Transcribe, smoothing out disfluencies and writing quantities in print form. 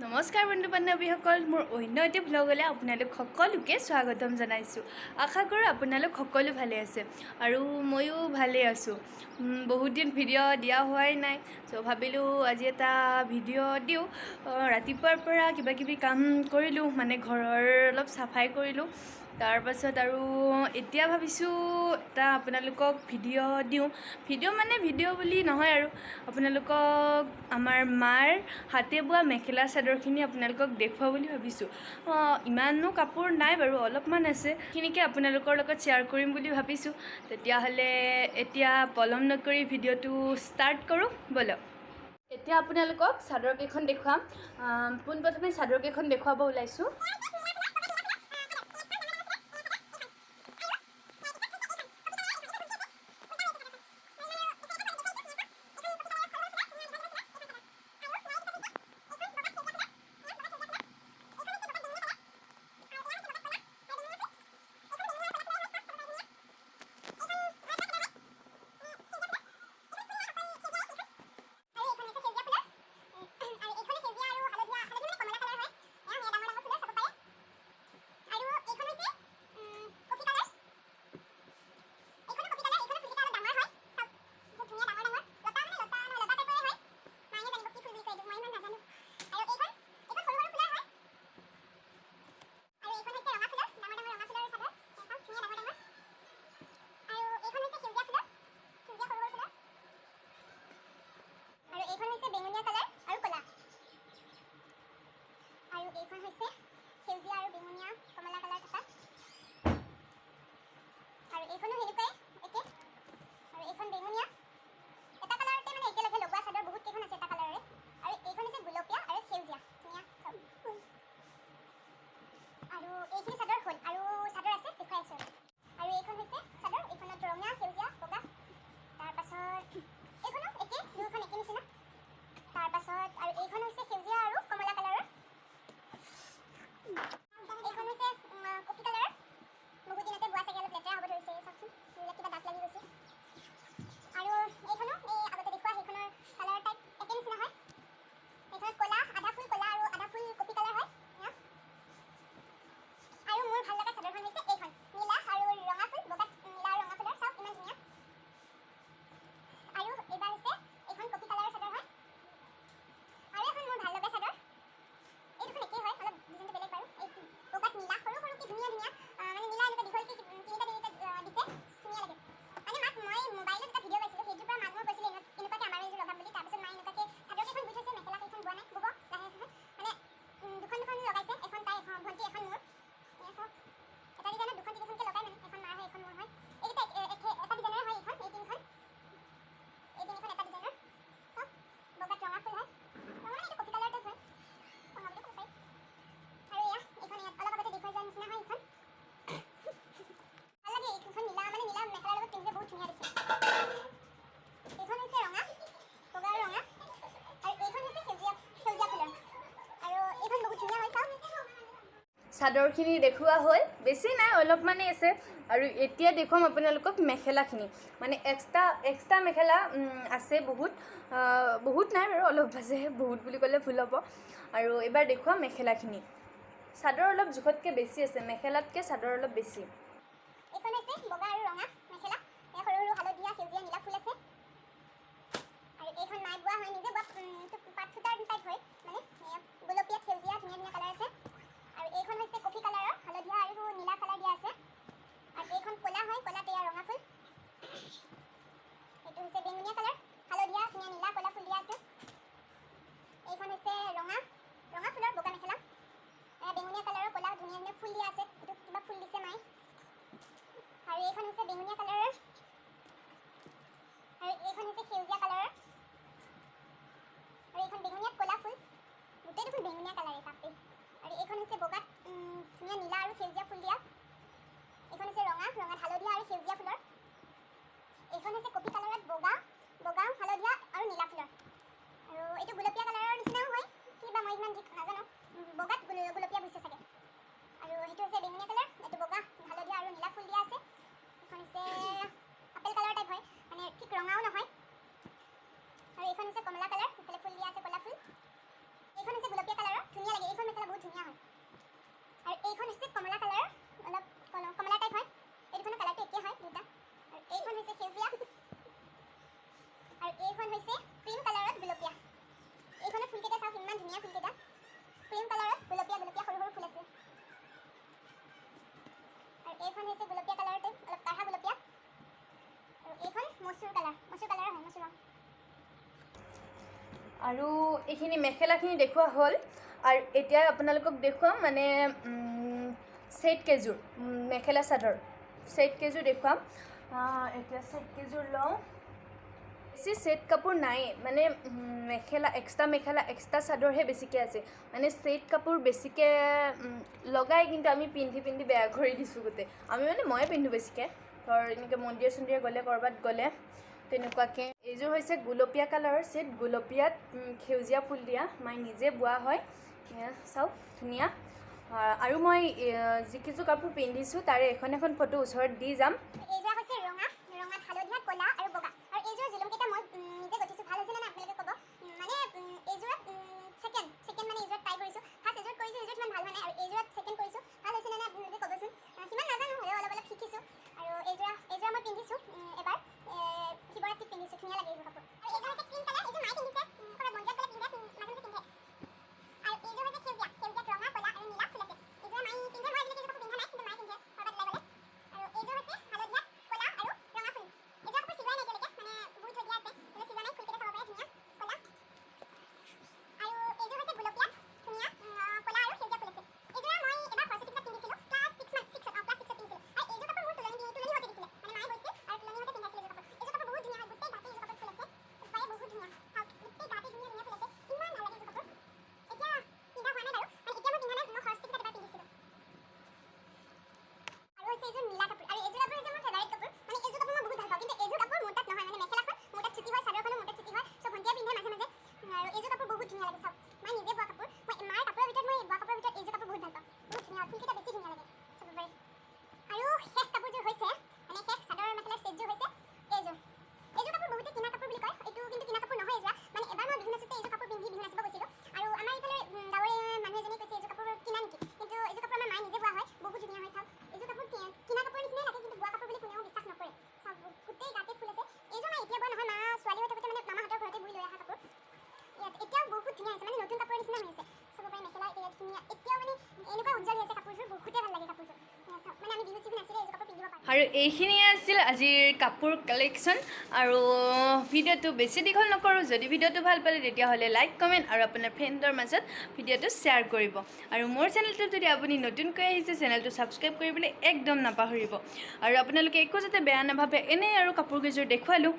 নমস্কাৰ বন্ধু বান্ধৱীসকল, মোৰ অন্য এটি ভ্লগলৈ আপোনালোক সকলোকে স্বাগতম জনাইছোঁ। আশা কৰোঁ আপোনালোক সকলো ভালে আছে আৰু ময়ো ভালে আছোঁ। বহুত দিন ভিডিঅ' দিয়া হোৱাই নাই, চ' ভাবিলোঁ আজি এটা ভিডিঅ' দিওঁ। ৰাতিপুৱাৰ পৰা কিবাকিবি কাম কৰিলোঁ, মানে ঘৰৰ অলপ চাফাই কৰিলোঁ। তাৰপাছত আৰু এতিয়া ভাবিছোঁ এটা আপোনালোকক ভিডিঅ' দিওঁ। ভিডিঅ' বুলি নহয় আৰু আপোনালোকক আমাৰ মাৰ হাতে বোৱা মেখেলা চাদৰখিনি আপোনালোকক দেখুৱাওঁ বুলি ভাবিছোঁ। ইমানো কাপোৰ নাই বাৰু, অলপমান আছে, সেইখিনিকে আপোনালোকৰ লগত শ্বেয়াৰ কৰিম বুলি ভাবিছোঁ। তেতিয়াহ'লে এতিয়া পলম নকৰি ভিডিঅ'টো ষ্টাৰ্ট কৰোঁ ব'লক। এতিয়া আপোনালোকক চাদৰকেইখন দেখুৱাম। পোনপ্ৰথমে চাদৰকেইখন দেখুৱাব ওলাইছোঁ। চাদৰখিনি দেখুওৱা হ'ল, বেছি নাই, অলপমানেই আছে। আৰু এতিয়া দেখুৱাম আপোনালোকক মেখেলাখিনি, মানে এক্সট্ৰা মেখেলা আছে বহুত নাই বাৰু, অলপ আছে, বহুত বুলি ক'লে ভুল হ'ব। আৰু এইবাৰ দেখুৱাম মেখেলাখিনি। চাদৰ অলপ জোখতকৈ বেছি আছে, মেখেলাতকৈ চাদৰ অলপ বেছি। এইখন হৈছে বগা আৰু ৰঙা মেখেলা, সৰু সৰু হালধীয়া, সেউজীয়া, নীলা ফুল আছে। আৰু এইখন নাই বোৱা হয়, নিজে বোৱা পাট সূতাৰ টাইপ হয়, মানে গোলপীয়া, সেউজীয়া, ধুনীয়া ধুনীয়া কালাৰ আছে। আৰু এইখন হৈছে কফি কালাৰৰ, হালধীয়া আৰু নীলা কালাৰ দিয়া আছে। আৰু এইখন ক'লা হয়, ক'লাত এয়া ৰঙা ফুল। এইটো হৈছে বেঙুনীয়া কালাৰ, হালধীয়া, ধুনীয়া নীলা, ক'লা ফুল দিয়া আছে। এইখন হৈছে ৰঙা ফুলৰ বগা মেখেলা, বেঙুনীয়া কালাৰৰ, ক'লা ধুনীয়া ধুনীয়া ফুল দিয়া আছে। এইটো কিবা ফুল দিছে মায়ে। আৰু এইখন হৈছে বেঙুনীয়া কালাৰৰ, আৰু এইখন হৈছে সেউজীয়া কালাৰৰ, আৰু এইখন বেঙুনীয়াত ক'লা ফুল। আৰু এইখিনি মেখেলাখিনি দেখুওৱা হ'ল আৰু এতিয়া আপোনালোকক দেখুৱাম মানে ছেট কেইযোৰ মেখেলা চাদৰ ছেট কেইযোৰ দেখুৱাম এতিয়া ছেট কেইযোৰ লওঁ বেছি ছেট কাপোৰ নাই মানে মেখেলা এক্সট্ৰা চাদৰহে বেছিকৈ আছে মানে ছেট কাপোৰ বেছিকৈ লগাই কিন্তু আমি পিন্ধি বেয়া কৰি দিছোঁ গোটেই আমি মানে ময়ে পিন্ধোঁ বেছিকৈ ধৰ এনেকৈ মন্দিৰ চন্দিৰ গ'লে ক'ৰবাত গ'লে তেনেকুৱাকৈ এইযোৰ হৈছে গুলপীয়া কালাৰৰ ছেট গুলপীয়াত সেউজীয়া ফুল দিয়া মই নিজে বোৱা হয় চাওক ধুনীয়া আৰু মই যিকেইযোৰ কাপোৰ পিন্ধিছোঁ তাৰে এখন ফটো ওচৰত দি যাম এইযোৰা হৈছে ৰঙাত হালধীয়া ক'লা আৰু বগা আৰু এইযোৰ জুলুমকেইটা মই নিজে গঠিছোঁ ভাল হৈছে নে আপোনালোকে ক'ব মানে এইযোৰত ছেকেণ্ড মানে এইযোৰত ট্ৰাই কৰিছোঁ ফাৰ্ষ্ট এইযোৰত কৰিছোঁ এইযোৰত ইমান ভাল হোৱা নাই আৰু এইযোৰত ছেকেণ্ড কৰিছোঁ ভাল হৈছে নে আপোনালোকে ক'বচোন সিমান নাজানো হ'লেও অলপ শিকিছোঁ আৰু এইযোৰা মই পিন্ধিছোঁ এবাৰ শিৱৰাত্ৰিত পিন্ধিছোঁ ধুনীয়া লাগে এইযোৰ কাপোৰ আৰু এইযোৰ হৈছে ক্ৰীম কালাৰ এইযোৰ মায়ে পিন্ধিছে ক'ৰবাত মন্দিৰত গ'লে পিন্ধে মাজে মাজে পিন্ধে আৰু এইযোৰ হৈছে সেউজীয়াত ৰঙা ক'লা আৰু নীলা ফুল আছে এইযোৰ মায়ে পিন্ধে মই আজিলৈকে এইযোৰ কাপোৰ পিন্ধা নাই কিন্তু মায়ে পিন্ধে ক'ৰবাত ওলাই গ'লে আৰু এইযোৰ হৈছে হালধীয়া ক'লা আৰু ৰঙা ফুল এইযোৰ কাপোৰ চিলোৱাই নাই এতিয়ালৈকে মানে বুই থৈ দিয়া আছে কিন্তু চিলোৱা নাই ফুলকেইটা চাব পাৰে ধুনীয়া ক'লা আৰু এইযোৰ হৈছে গুলপীয়াত ধুনীয়া ক'লা আৰু সেউজীয়া ফুল আছে এইযোৰা মই এবাৰ সৰস্বতী পূজাত পিন্ধিছিলোঁ ক্লাছ 6ত পিন্ধিছিলোঁ আৰু এইযোৰ কাপোৰ মোৰ তুলনি হতে দিছিলে মানে মায়ে গৈছিল আৰু তুলনি হতে পিন্ধাইছিল এইযোৰ কাপোৰ বহুত ধুনীয়া গোটেই গাতে এইযোৰ কাপোৰ ফুল আছে পাৰে বহুত ধুনীয়া চাওক গোটেই গাতে ধুনীয়া ফুল আছে ইমান ভাল লাগে এইযোৰ কাপোৰ এতিয়া পিন্ধা হোৱা নাই বাৰু এতিয়া মই পিন্ধা নাই মই সৰস্বতী পূজাত এবাৰ পিন্ধিছিলোঁ আৰু হৈছে এইযোৰ নীলা কাপোৰ আৰু এইযোৰ কাপোৰ হৈছে মোৰ ফেভাৰিট কাপোৰ মানে এইযোৰ কাপোৰ মই বহুত ভাল পাওঁ কিন্তু এইযোৰ কাপোৰ মোৰ তাত নহয় মানে মেখেলাখন মোৰ তাত ছুটি হয় চাদৰখনো মোৰ তাত ছুটি হয় চ' ভণ্টিয়ে পিন্ধে মাজে মাজে আৰু এইযোৰ কাপোৰ বহুত ধুনীয়া লাগে চাওক মই নিজে বোৱা কাপোৰ মই মাৰ কাপোৰৰ ভিতৰত মই বোৱা কাপোৰৰ ভিতৰত এইযোৰ কাপোৰ বহুত ভাল পাওঁ বহুত ধুনীয়া ফুলকেইটা বেছি ধুনীয়া লাগে চাব পাৰে আৰু শেষ কাপোৰযোৰ হৈছে মানে শেষ চাদৰ মেখেলাৰ ছেটযোৰ হৈছে এইযোৰ কাপোৰ বহুতে কিনা কাপোৰ বুলি কয় এইটো কিন্তু কিনা কাপোৰ নহয় এইযোৰা মানে এবাৰ মই বিহু নাচোঁতে এইযোৰ কাপোৰ পিন্ধি বিহু নাচিব গৈছিলোঁ আৰু আমাৰ এইফালে গাঁৱৰে মানুহ এজনীয়ে কৈছে এইযোৰ কাপোৰ কিনা নেকি কিন্তু এইযোৰ কাপোৰ আমাৰ মায়ে নিজে বোৱা হয় বহুত ধুনীয়া হয় চাওক এইযোৰ কাপোৰ কিনা কাপোৰ নিচিনাই লাগে কিন্তু বোৱা কাপোৰ বুলি কোনেও বিশ্বাস নকৰে চাওক গোটেই গাতে ফুল আছে এইযোৰ মই এতিয়া বোৱা নহয় মা ছোৱালী হৈ থাকোঁতে মানে মামাহঁতৰ ঘৰতে বৈ লৈ অহা কাপোৰ ইয়াত এতিয়াও বহুত ধুনীয়া হৈছে মানে নতুন কাপোৰৰ নিচিনা হৈ আছে চাব পাৰে মেখেলা ধুনীয়া এতিয়াও মানে এনেকুৱা উজ্জ্বল হৈ আছে কাপোৰযোৰ বহুতেই ভাল লাগে কাপোৰযোৰ মানে আমি বিহু চিহু নাছিলে এইযোৰ কাপোৰ পিন্ধিব পাৰোঁ আৰু এইখিনিয়ে আছিল আজিৰ কাপোৰ কালেকশ্যন আৰু ভিডিঅ'টো বেছি দীঘল নকৰোঁ যদি ভিডিঅ'টো ভাল পালে তেতিয়াহ'লে লাইক কমেণ্ট আৰু আপোনাৰ ফ্ৰেণ্ডৰ মাজত ভিডিঅ'টো শ্বেয়াৰ কৰিব আৰু মোৰ চেনেলটো যদি আপুনি নতুনকৈ আহিছে চেনেলটো ছাবস্ক্ৰাইব কৰিবলৈ একদম নাপাহৰিব আৰু আপোনালোকে একো যাতে বেয়া নাভাবে এনেই আৰু কাপোৰ কেইযোৰ দেখুৱালোঁ